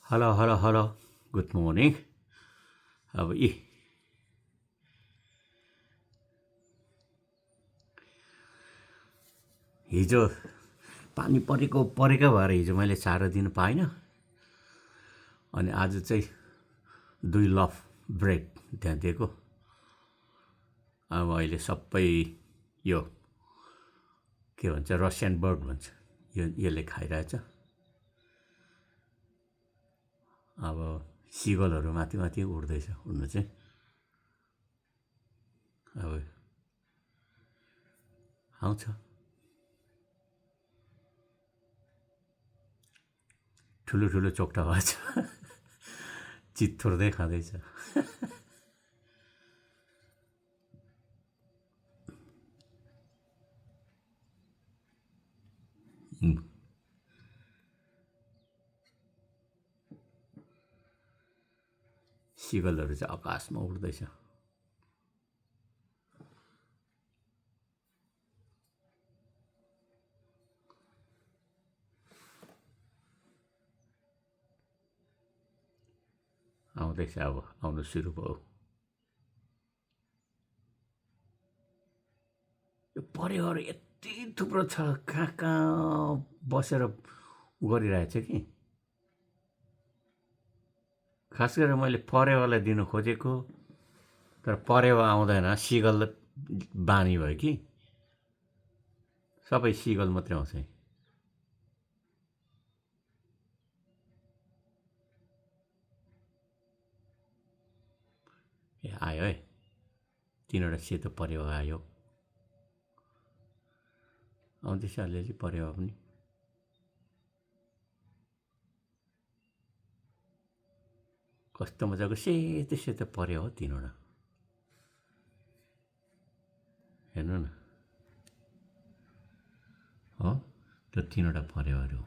Hello hello hello good morning. अब हिजो पानी परेको भएर हिजो मैले चारो दिनु पाइनँ। अनि आज चाहिँ 2 लफ ब्रेड त्यहाँ दिएको। अब अहिले सबै यो के भन्छ रसियन बर्ड भन्छ यसले खाइरहेछ। अब सिगलहरू माथि माथि उड्दैछ उड्नु चाहिँ। अब आउँछ ठुलो ठुलो चोक्टा भएछ चित्थुर्दै खाँदैछ। सिगलहरू चाहिँ आकाशमा उड्दैछ। आउँदैछ अब आउनु सुरु भयो। यो परिवार यति थुप्रो छ, कहाँ कहाँ बसेर गरिरहेछ कि। खास गरेर मैले परेवालाई दिनु खोजेको, तर परेवा आउँदैन, सिगल बानी भयो कि सबै सिगल मात्रै आउँछ। ए आयो है, 3वटा सेतो परेवा आयो। आउँदैछ अलिअलि परेवा पनि। कस्तो मजाको सेतो सेतो परेवा हो 3वटा। हेर्नु न, हो त्यो 3वटा परेवाहरू।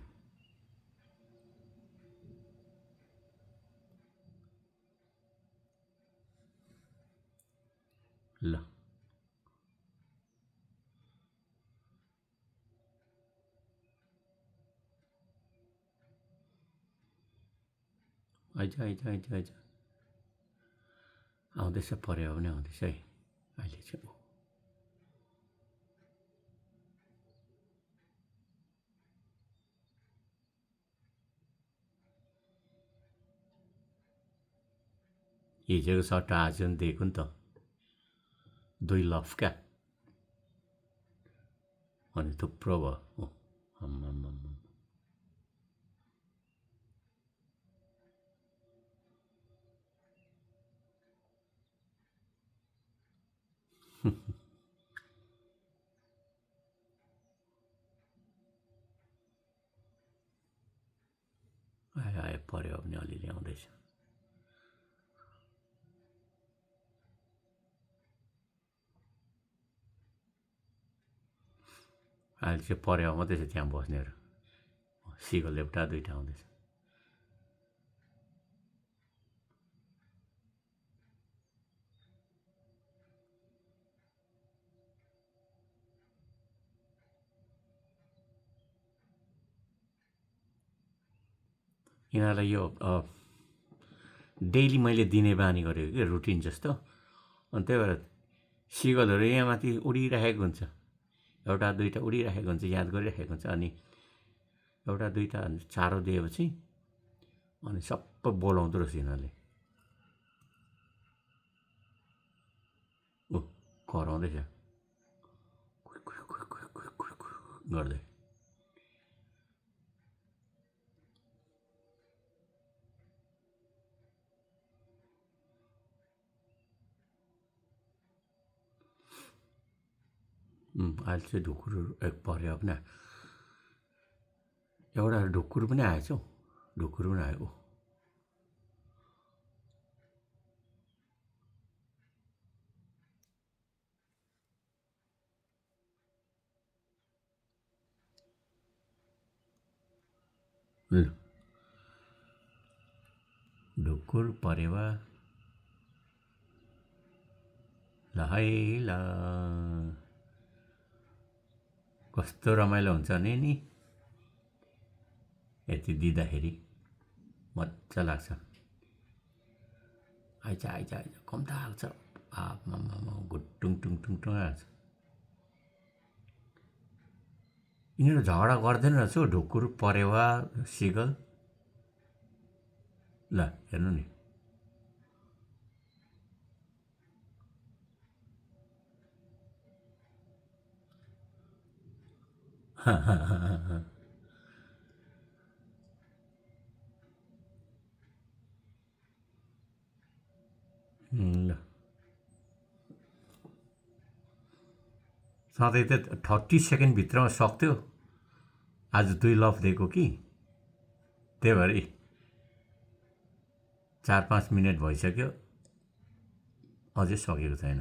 ल आइज आइज आइज आइज आउँदैछ परेवा पनि आउँदैछ है अहिले चाहिँ। हिजोको सट्टा आज पनि दिएको नि त, 2 लफ क्या। अनि थुप्रो भयो। आयो आयो परेवा पनि अलिअलि आउँदैछ। अहिले चाहिँ परेवा मात्रै छ त्यहाँ बस्नेहरू। सिगल 1-2टा आउँदैछ। यिनीहरूलाई यो डेली मैले दिने बानी गरेको कि रुटिन जस्तो। अनि त्यही भएर सिगलहरू यहाँ माथि उडिराखेको हुन्छ, 1-2टा उडिराखेको हुन्छ, याद गरिराखेको हुन्छ। अनि 1-2टा चारो दिएपछि अनि सबै बोलाउँदो रहेछ यिनीहरूले। ऊ कराउँदैछ गर्दै। अहिले चाहिँ ढुकुरहरू परेवा पनि एउटा ढुकुर पनि आएछ हौ, ढुकुर पनि आयो। ढुकुर परेवा ल है ल, कस्तो रमाइलो हुन्छ नि यति दिँदाखेरि। मजा लाग्छ आइज आइज आइज कम्ता हाल्छ आमा घुट्टुङ टुङ टुङ टुङ हाल्छ यिनीहरू झगडा गर्दैन रहेछ हौ ढुकुर परेवा सिगल ल हेर्नु नि ल सधैँ त 30 सेकेन्डभित्रमा सक्थ्यो आज 2 लफ दिएको कि त्यही भएर 4-5 मिनट भइसक्यो अझै सकेको छैन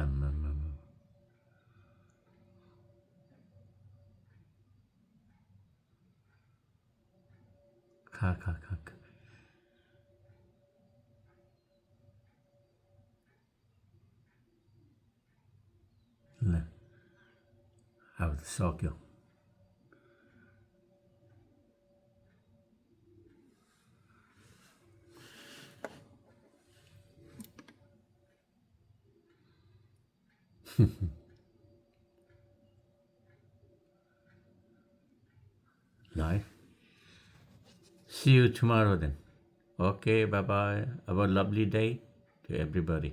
आम्मामा खा खा खा खा। ल अब त सक्यो ल है see you tomorrow then okay bye bye have a lovely day to everybody